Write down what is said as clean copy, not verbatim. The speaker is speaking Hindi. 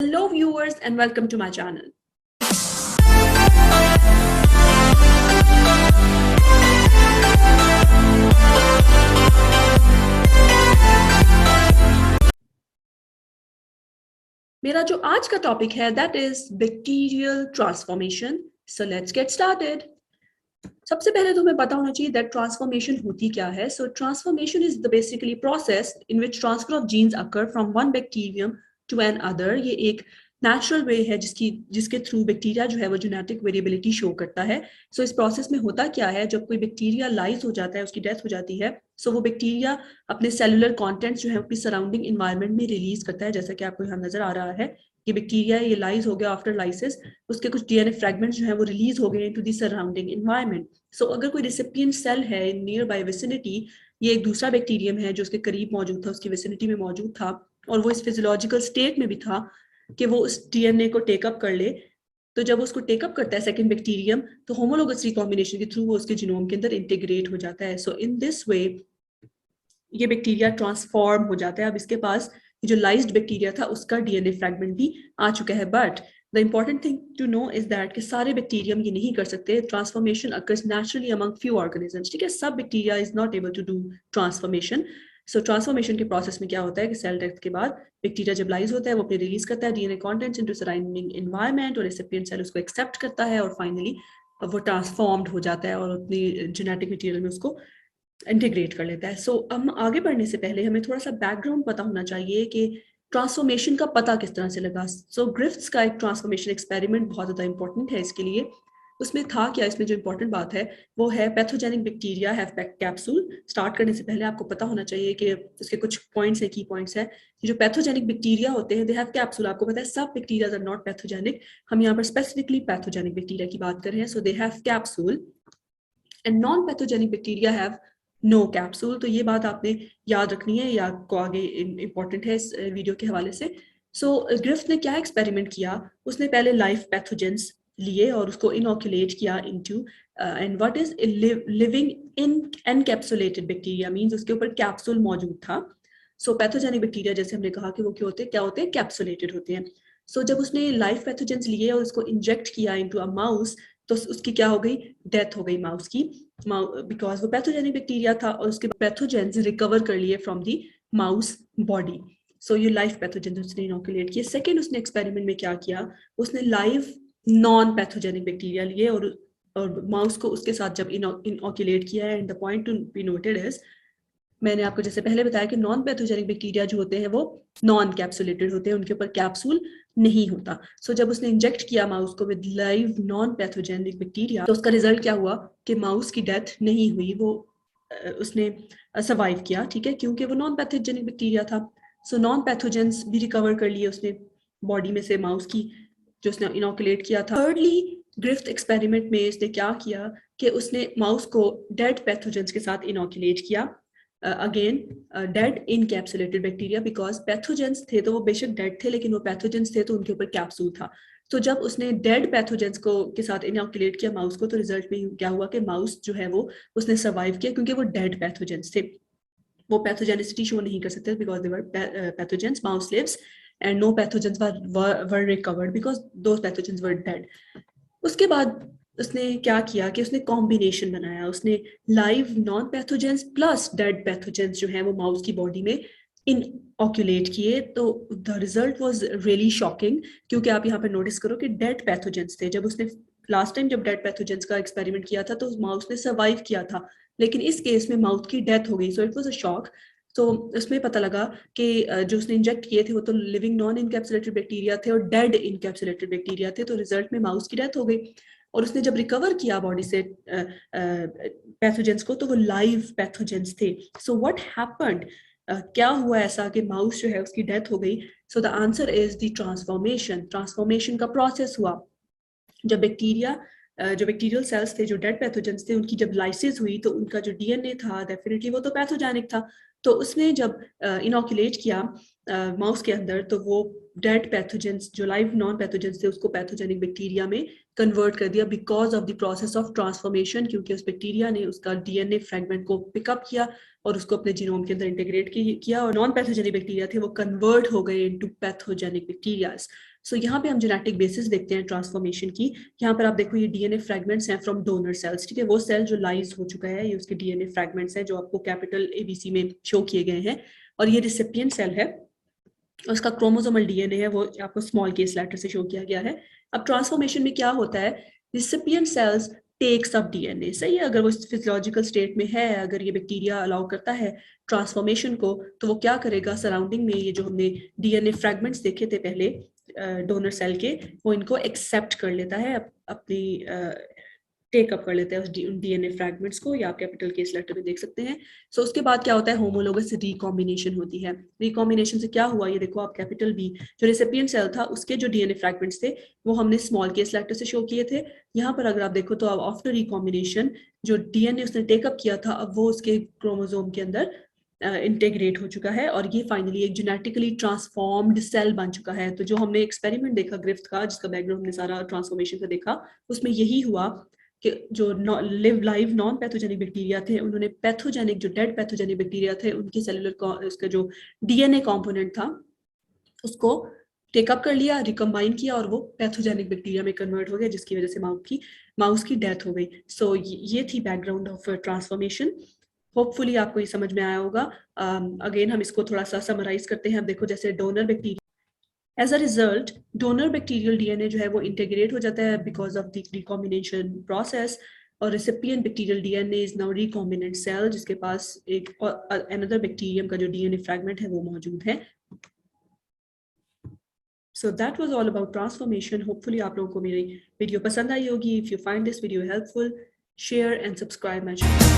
Hello viewers and welcome to my channel. मेरा जो आज का टॉपिक है that is bacterial transformation. So let's get started. सबसे पहले तो हमें पता होना चाहिए that transformation होती क्या है. So transformation is the basically process in which transfer of genes occur from one bacterium to another. ये एक नेचुरल वे है जिसके थ्रू बैक्टीरिया जो है वो जेनेटिक वेरिएबिलिटी शो करता है. सो इस प्रोसेस में होता क्या है, जब कोई बैक्टीरिया लाइज हो जाता है, उसकी डेथ हो जाती है, सो वो बैक्टीरिया अपने सेलुलर कंटेंट्स जो है अपनी सराउंडिंग इन्वायरमेंट में रिलीज करता है. जैसा कि आपको यहाँ नजर आ रहा है, ये बैक्टीरिया ये लाइज हो गया आफ्टर लाइसिस, उसके कुछ डीएनए फ्रेगमेंट्स जो है वो रिलीज हो गए इनटू द सराउंडिंग इन्वायरमेंट. सो अगर कोई रिसिपिएंट सेल है इन नियर बाय विसिनिटी, ये एक दूसरा बैक्टीरियम है जो उसके करीब मौजूद था, उसकी विसिनिटी में मौजूद था, और वो इस फिजियोलॉजिकल स्टेट में भी था कि वो उस डीएनए को टेकअप कर ले. तो जब उसको टेकअप करता है सेकंड बैक्टीरियम, तो होमोलोगस रिकॉम्बिनेशन के थ्रू वो उसके जीनोम के अंदर इंटीग्रेट हो जाता है. सो इन दिस वे ये बैक्टीरिया ट्रांसफॉर्म हो जाता है. अब इसके पास जो लाइज्ड बैक्टीरिया था उसका डीएनए फ्रैगमेंट भी आ चुका है. But the important thing to know is that कि सारे बैक्टीरियम ये नहीं कर सकते. Transformation occurs naturally among few organisms. ठीक है, सब bacteria is not able to do transformation. So transformation के प्रोसेस में क्या होता है कि सेल डेथ के बाद बैक्टीरिया जब लाइज होता है वो अपने रिलीज करता है DNA contents into surrounding environment, और रेसिपिएंट सेल उसको एक्सेप्ट करता है और फाइनली वो ट्रांसफॉर्म्ड हो जाता है और अपनी जेनेटिक मटेरियल में उसको इंटीग्रेट कर लेता है. सो हम आगे बढ़ने से पहले हमें थोड़ा सा बैकग्राउंड पता होना चाहिए कि ट्रांसफॉर्मेशन का पता किस तरह से लगा. सो ग्रिफ्थ्स का एक ट्रांसफॉर्मेशन एक्सपेरिमेंट बहुत ज़्यादा इंपॉर्टेंट है इसके लिए. उसमें था क्या, इसमें जो इंपॉर्टेंट बात है वो है pathogenic bacteria have capsule. Start करने से पहले आपको पता होना चाहिए कि उसके कुछ पॉइंट्स हैं, की पॉइंट्स हैं. जो पैथोजेनिक बैक्टीरिया होते हैं दे हैव कैप्सूल. आपको पता है सब बैक्टीरिया आर नॉट पैथोजेनिक. हम यहाँ पर स्पेसिफिकली पैथोजेनिक बैक्टीरिया की बात कर रहे हैं. So they have capsule and non pathogenic bacteria have no capsule. तो ये बात आपने याद रखनी है, या आपको आगे इंपॉर्टेंट है इस वीडियो के हवाले से. सो ग्रिफ्थ ने क्या एक्सपेरिमेंट किया, उसने पहले लाइव पैथोजेंस लिए और उसको इनोक्यूलेट किया into and what is living in encapsulated bacteria means उसके ऊपर कैप्सूल मौजूद था. सो पैथोजेनिक बैक्टीरिया जैसे हमने कहा कि वो क्या होते हैं, कैप्सुलेटेड होते हैं. सो जब उसने लाइव पैथोजेंस लिए और उसको इंजेक्ट किया इनटू अ माउस, तो उसकी क्या हो गई, डेथ हो गई माउस की, बिकॉज वो पैथोजेनिक बैक्टीरिया था और उसके पैथोजेंस रिकवर कर लिए फ्रॉम दी माउस बॉडी. सो ये लाइव पैथोजेंस उसने इनोक्यूलेट किए. सेकेंड उसने एक्सपेरिमेंट में क्या किया, उसने लाइव नॉन पैथोजेनिक बैक्टीरिया लिए और माउस को उसके साथ जब इनोक्यूलेट किया है. And the point to be noted is, मैंने आपको जैसे पहले बताया कि नॉन पैथोजेनिक बैक्टीरिया जो होते हैं वो नॉन कैप्सुलेटेड होते हैं, उनके ऊपर कैप्सूल नहीं होता. सो जब उसने इंजेक्ट किया माउस को with live non pathogenic bacteria, तो उसका रिजल्ट क्या हुआ कि माउस की डेथ नहीं हुई, वो उसने सर्वाइव किया. ठीक है, क्योंकि वो नॉन पैथोजेनिक बैक्टीरिया था. सो नॉन पैथोजेंस भी रिकवर कर लिए उसने बॉडी में से माउस की जो उसने इनोकुलेट किया था. थर्डली ग्रिफ्थ एक्सपेरिमेंट में उसने क्या किया कि उसने माउस को डेड पैथोजेंस के साथ इनोकुलेट किया. Again dead encapsulated bacteria, because pathogens थे तो वो बेशक डेड थे लेकिन वो पैथोजेंस थे तो उनके ऊपर कैप्सूल था. तो जब उसने डेड पैथोजेंस को के साथ इनोकुलेट किया माउस को, तो रिजल्ट में क्या हुआ कि माउस जो है वो उसने सर्वाइव किया, क्योंकि वो डेड पैथोजेंस थे. वो पैथोजेनिसिटी शो नहीं कर सकते because they were pathogens. Mouse lives and no pathogens were recovered because those pathogens were dead. उसके बाद उसने क्या किया कि उसने कॉम्बिनेशन बनाया. उसने live non pathogens plus dead pathogens जो है वो माउस की बॉडी में इनऑक्यूलेट किए. तो the result was really shocking, क्योंकि आप यहाँ पर नोटिस करो कि डेड पैथोजेंस थे. जब उसने लास्ट टाइम जब डेड पैथोजेंस का एक्सपेरिमेंट किया था तो माउस ने सर्वाइव किया था, लेकिन इस केस में माउस की डेथ हो गई. So it was a shock. तो उसमें पता लगा कि जो उसने इंजेक्ट किए थे वो तो लिविंग नॉन इनकैप्सुलेटेड बैक्टीरिया थे और डेड इनकैप्सुलेटेड बैक्टीरिया थे. तो रिजल्ट में माउस की डेथ हो गई. और उसने जब रिकवर किया बॉडी से पैथोजेंस को, तो वो लाइव पैथोजेंस थे. सो व्हाट हैपेंड, क्या हुआ ऐसा कि माउस जो है उसकी डेथ हो गई. So the answer is the transformation. Transformation का प्रोसेस हुआ जब बैक्टीरिया जो बैक्टीरियल सेल्स थे जो डेड पैथोजेंस थे, उनकी जब लाइसिस हुई तो उनका जो डीएनए था डेफिनेटली वो तो पैथोजेनिक था. तो उसने जब इनोकुलेट किया माउस के अंदर, तो वो डेड पैथोजेंस, जो लाइव नॉन पैथोजेंस थे, उसको पैथोजेनिक बैक्टीरिया में कन्वर्ट कर दिया because of the process of transformation, क्योंकि उस बैक्टीरिया ने उसका डीएनए फ्रैगमेंट को पिकअप किया और उसको अपने जीनोम के अंदर इंटीग्रेट किया, और नॉन पैथोजेनिक बैक्टीरिया थे वो कन्वर्ट हो गए इनटू पैथोजेनिक बैक्टीरियाज। सो यहाँ पे हम जेनेटिक बेसिस देखते हैं ट्रांसफॉर्मेशन की। यहाँ पर आप देखो ये डीएनए फ्रैगमेंट्स हैं फ्रॉम डोनर सेल्स, ठीक है, वो सेल जो लाइज हो चुका है, ये उसके डीएनए फ्रैगमेंट्स हैं जो आपको कैपिटल ABC में शो किए गए हैं, और ये रिसिपिएंट सेल है, उसका क्रोमोसोमल डीएनए है वो आपको स्मॉल केस लेटर से शो किया गया है। अब ट्रांसफॉर्मेशन में क्या होता है, recipient cells takes up DNA, सही है, अगर वो फिजियोलॉजिकल स्टेट में है, अगर ये बैक्टीरिया अलाउ करता है ट्रांसफॉर्मेशन को, तो वो क्या करेगा, सराउंडिंग में ये जो हमने डीएनए फ्रैगमेंट्स देखे थे पहले डोनर सेल के, वो इनको एक्सेप्ट कर लेता है, अपनी टेकअप कर लेते हैं उस डीएनए फ्रैगमेंट्स को, या आप कैपिटल केस लेटर में देख सकते हैं। सो उसके बाद क्या होता है, होमोलोगस रिकॉम्बिनेशन होती है। रिकॉम्बिनेशन से क्या हुआ, ये देखो आप कैपिटल बी जो रेसिपिएंट सेल था उसके जो डीएनए फ्रैगमेंट्स थे वो हमने स्मॉल केस लेटर से शो किए थे। यहाँ पर अगर आप देखो तो अब आफ्टर रिकॉम्बिनेशन जो डीएनए उसने टेकअप किया था, अब वो उसके क्रोमोसोम के अंदर इंटीग्रेट हो चुका है, और ये फाइनली एक जेनेटिकली ट्रांसफॉर्म्ड सेल बन चुका है। तो जो हमने एक्सपेरिमेंट देखा ग्रिफ्थ का, जिसका बैकग्राउंड हमने सारा ट्रांसफॉर्मेशन का देखा, उसमें यही हुआ कि जो लाइव नॉन पैथोजेनिक बैक्टीरिया थे, उन्होंने पैथोजेनिक जो डेड पैथोजेनिक बैक्टीरिया थे उनके सेलुलर उसका जो डीएनए कंपोनेंट था उसको टेकअप कर लिया, रिकम्बाइन किया, और वो पैथोजेनिक बैक्टीरिया में कन्वर्ट हो गया, जिसकी वजह से माउस की डेथ हो गई। सो ये थी बैकग्राउंड ऑफ ट्रांसफॉर्मेशन। होपफुली आपको ये समझ में आया होगा। अगेन हम इसको थोड़ा सा समराइज करते हैं। अब देखो जैसे donor bacteria, as a result donor bacterial DNA जो है वो इंटीग्रेट हो जाता है because of the recombination process, और recipient bacterial DNA is now recombinant cell, जिसके पास एक अनदर बैक्टीरियम का जो डीएनए फ्रैगमेंट है वो मौजूद है। So that was all about transformation. Hopefully आप लोगों को मेरी वीडियो पसंद आई होगी. If you find this video helpful, share and subscribe my channel.